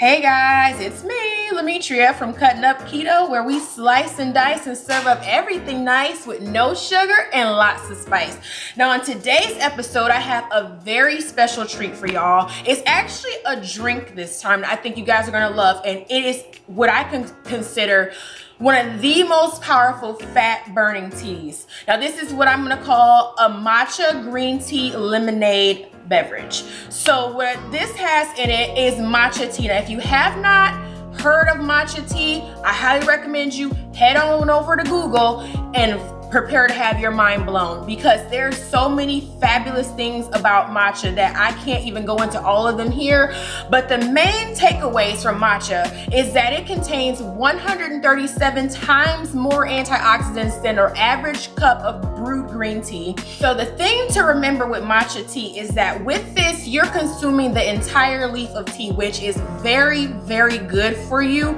Hey guys, it's me, Lemetria from Cutting Up Keto, where we slice and dice and serve up everything nice with no sugar and lots of spice. Now on today's episode, I have a very special treat for y'all. It's actually a drink this time that I think you guys are gonna love, and it is what I can consider one of the most powerful fat burning teas. Now this is what I'm gonna call a matcha green tea lemonade beverage. So what this has in it is matcha tea. Now if you have not heard of matcha tea, I highly recommend you head on over to Google and prepare to have your mind blown, because there's so many fabulous things about matcha that I can't even go into all of them here. But the main takeaways from matcha is that it contains 137 times more antioxidants than our average cup of brewed green tea. So the thing to remember with matcha tea is that with this, you're consuming the entire leaf of tea, which is very, very good for you.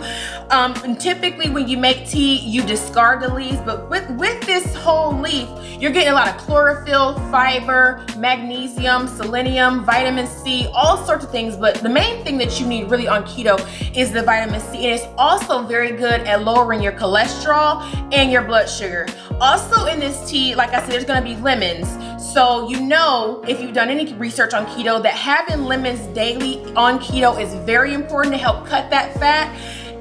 And typically when you make tea, you discard the leaves, but with this whole leaf, you're getting a lot of chlorophyll, fiber, magnesium, selenium, vitamin C, all sorts of things. But the main thing that you need really on keto is the vitamin C, and it's also very good at lowering your cholesterol and your blood sugar. Also in this tea, like I said, there's gonna be lemons. So you know, if you've done any research on keto, that having lemons daily on keto is very important to help cut that fat.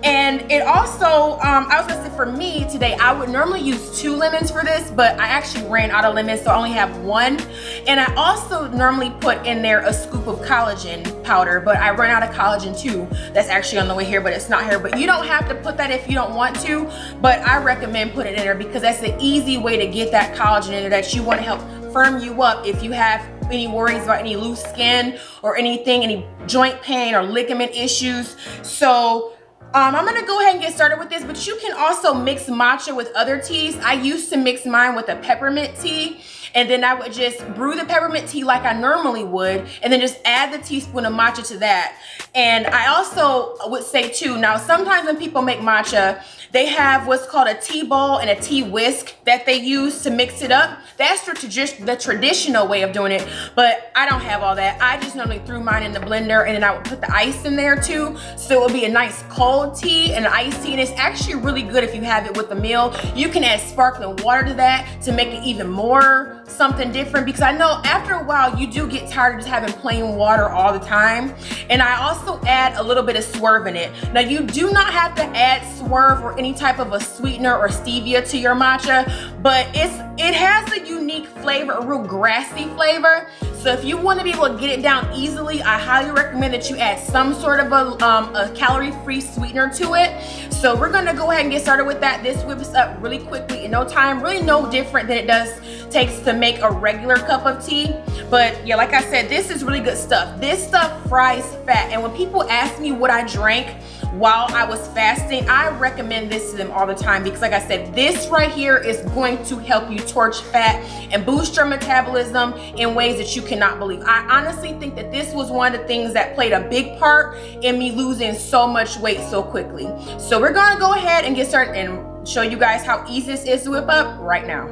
And it also, I was gonna say for me today, I would normally use 2 lemons for this, but I actually ran out of lemons, so I only have 1. And I also normally put in there a scoop of collagen powder, but I ran out of collagen too. That's actually on the way here, but it's not here. But you don't have to put that if you don't want to, but I recommend putting it in there because that's the easy way to get that collagen in there that you wanna help firm you up if you have any worries about any loose skin or anything, any joint pain or ligament issues. So I'm gonna go ahead and get started with this, but you can also mix matcha with other teas. I used to mix mine with a peppermint tea, and then I would just brew the peppermint tea like I normally would, and then just add the teaspoon of matcha to that. And I also would say too, now sometimes when people make matcha, they have what's called a tea ball and a tea whisk that they use to mix it up. That's the traditional way of doing it, but I don't have all that. I just normally threw mine in the blender, and then I would put the ice in there too, so it would be a nice cold tea and an iced tea. And it's actually really good if you have it with a meal. You can add sparkling water to that to make it even more something different, because I know after a while you do get tired of just having plain water all the time. And I also add a little bit of Swerve in it. Now you do not have to add Swerve or any type of a sweetener or stevia to your matcha, but it has a unique flavor, a real grassy flavor. So if you want to be able to get it down easily, I highly recommend that you add some sort of a calorie-free sweetener to it. So we're gonna go ahead and get started with that. This whips up really quickly in no time, really no different than it takes to make a regular cup of tea. But yeah, like I said, this is really good stuff. This stuff fries fat, and when people ask me what I drank while I was fasting, I recommend this to them all the time, because like I said, this right here is going to help you torch fat and boost your metabolism in ways that you cannot believe. I honestly think that this was one of the things that played a big part in me losing so much weight so quickly. So we're gonna go ahead and get started and show you guys how easy this is to whip up right now.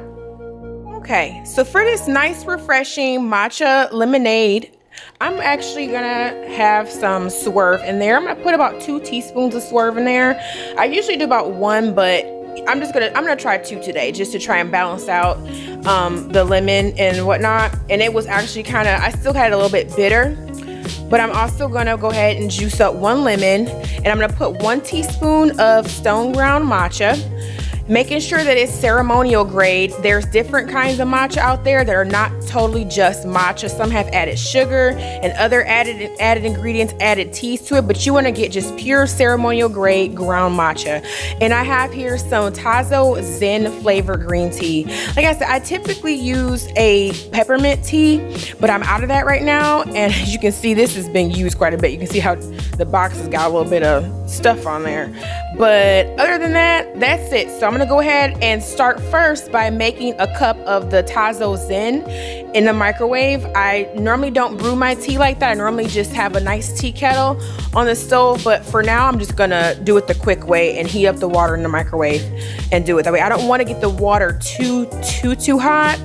Okay, so for this nice refreshing matcha lemonade, I'm actually gonna have some Swerve in there. I'm gonna put about 2 teaspoons of Swerve in there. I usually do about 1, but I'm gonna try 2 today, just to try and balance out the lemon and whatnot. And it was actually I still had a little bit bitter, but I'm also gonna go ahead and juice up 1 lemon, and I'm gonna put 1 teaspoon of stone ground matcha, making sure that it's ceremonial grade. There's different kinds of matcha out there that are not totally just matcha. Some have added sugar and other added ingredients, added teas to it, but you want to get just pure ceremonial grade ground matcha. And I have here some Tazo Zen flavor green tea. Like I said, I typically use a peppermint tea, but I'm out of that right now. And as you can see, this has been used quite a bit. You can see how the box has got a little bit of stuff on there. But other than that, that's it. So I'm gonna go ahead and start first by making a cup of the Tazo Zen in the microwave. I normally don't brew my tea like that. I normally just have a nice tea kettle on the stove, but for now I'm just gonna do it the quick way and heat up the water in the microwave and do it that way. I don't wanna get the water too hot.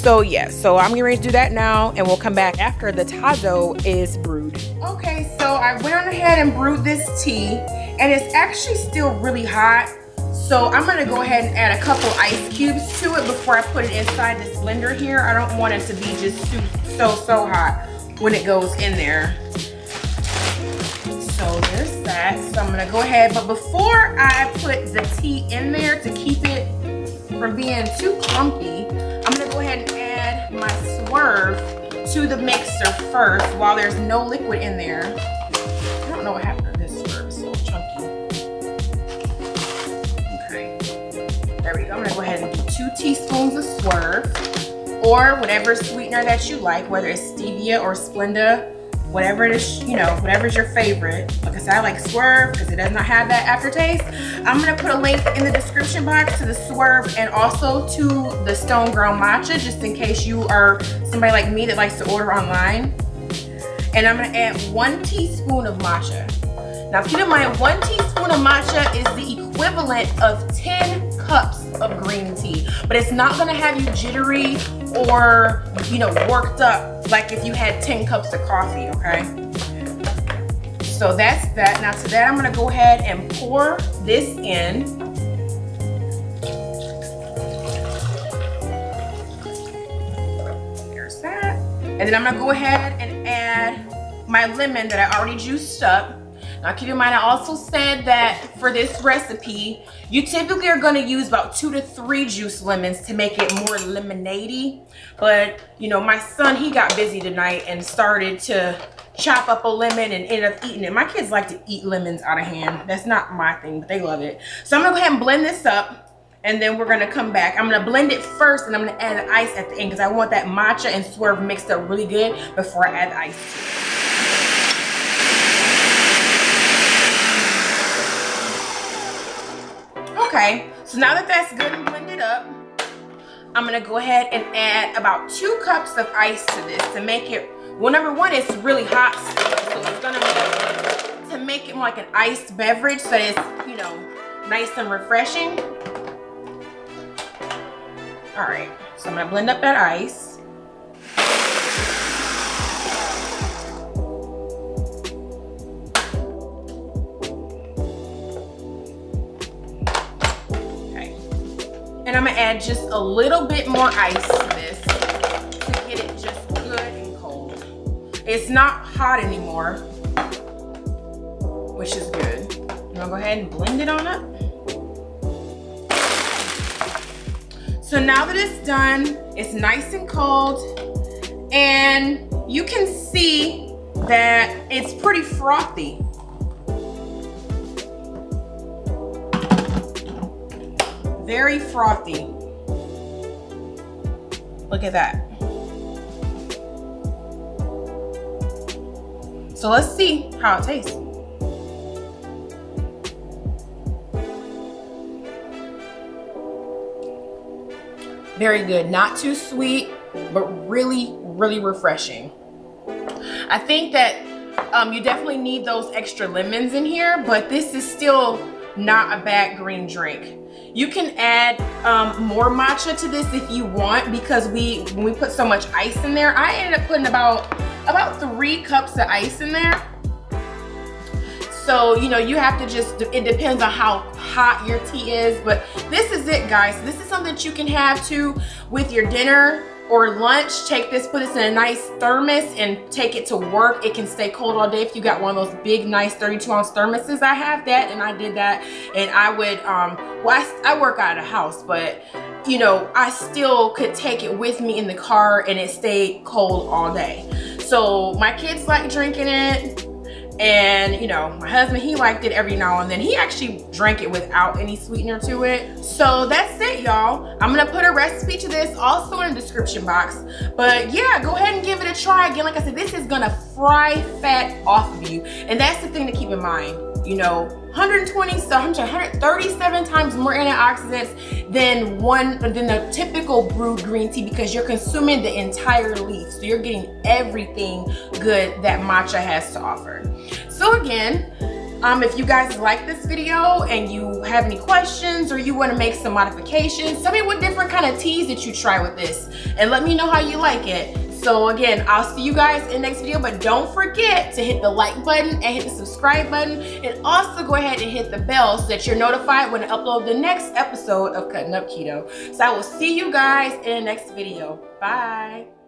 So yeah, so I'm getting ready to do that now, and we'll come back after the tazo is brewed. Okay, so I went on ahead and brewed this tea, and it's actually still really hot. So I'm gonna go ahead and add a couple ice cubes to it before I put it inside this blender here. I don't want it to be just so hot when it goes in there. So there's that. So I'm gonna go ahead, but before I put the tea in there to keep it from being too clumpy, I'm gonna go ahead and add my Swerve to the mixer first while there's no liquid in there. I don't know what happened to this Swerve, it's so chunky. Okay, there we go. I'm gonna go ahead and do 2 teaspoons of Swerve, or whatever sweetener that you like, whether it's stevia or Splenda, whatever it is, you know, whatever's your favorite. Like I said, I like Swerve because it does not have that aftertaste. I'm gonna put a link in the description box to the Swerve and also to the stone ground matcha, just in case you are somebody like me that likes to order online. And I'm gonna add 1 teaspoon of matcha. Now keep in mind, 1 teaspoon of matcha is the equivalent of 10 cups of green tea, but it's not gonna have you jittery or, you know, worked up like if you had 10 cups of coffee, okay? So that's that. Now to that, I'm gonna go ahead and pour this in. There's that. And then I'm gonna go ahead and add my lemon that I already juiced up. Now keep in mind, I also said that for this recipe, you typically are gonna use about 2 to 3 juice lemons to make it more lemonade-y. But you know, my son, he got busy tonight and started to chop up a lemon and ended up eating it. My kids like to eat lemons out of hand. That's not my thing, but they love it. So I'm gonna go ahead and blend this up, and then we're gonna come back. I'm gonna blend it first, and I'm gonna add the ice at the end because I want that matcha and Swerve mixed up really good before I add the ice. Okay, so now that that's good and blended up, I'm gonna go ahead and add about 2 cups of ice to this to make it, well, number one, it's really hot still, so it's gonna make it more like an iced beverage so that it's, you know, nice and refreshing. All right, so I'm gonna blend up that ice. And I'm gonna add just a little bit more ice to this to get it just good and cold. It's not hot anymore, which is good. I'm gonna go ahead and blend it on up. So now that it's done, it's nice and cold, and you can see that it's pretty frothy. Very frothy. Look at that. So let's see how it tastes. Very good. Not too sweet, but really, really refreshing. I think that you definitely need those extra lemons in here, but this is still not a bad green drink. You can add more matcha to this if you want, because when we put so much ice in there, I ended up putting about 3 cups of ice in there. So, you know, you have to just, it depends on how hot your tea is, but this is it, guys. This is something that you can have too with your dinner or lunch. Take this, put this in a nice thermos and take it to work. It can stay cold all day if you got one of those big, nice 32-ounce thermoses. I have that, and I did that, and I would, well, I work out of the house, but you know, I still could take it with me in the car and it stayed cold all day. So my kids like drinking it, and you know, my husband, he liked it every now and then. He actually drank it without any sweetener to it. So that's it, y'all. I'm gonna put a recipe to this also in the description box. But yeah, go ahead and give it a try. Again, like I said, this is gonna fry fat off of you, and that's the thing to keep in mind. You know, 137 times more antioxidants than the typical brewed green tea, because you're consuming the entire leaf. So you're getting everything good that matcha has to offer. So again, If you guys like this video and you have any questions or you want to make some modifications, tell me what different kind of teas that you try with this and let me know how you like it. So again, I'll see you guys in the next video, but don't forget to hit the like button and hit the subscribe button, and also go ahead and hit the bell so that you're notified when I upload the next episode of Cutting Up Keto. So I will see you guys in the next video. Bye.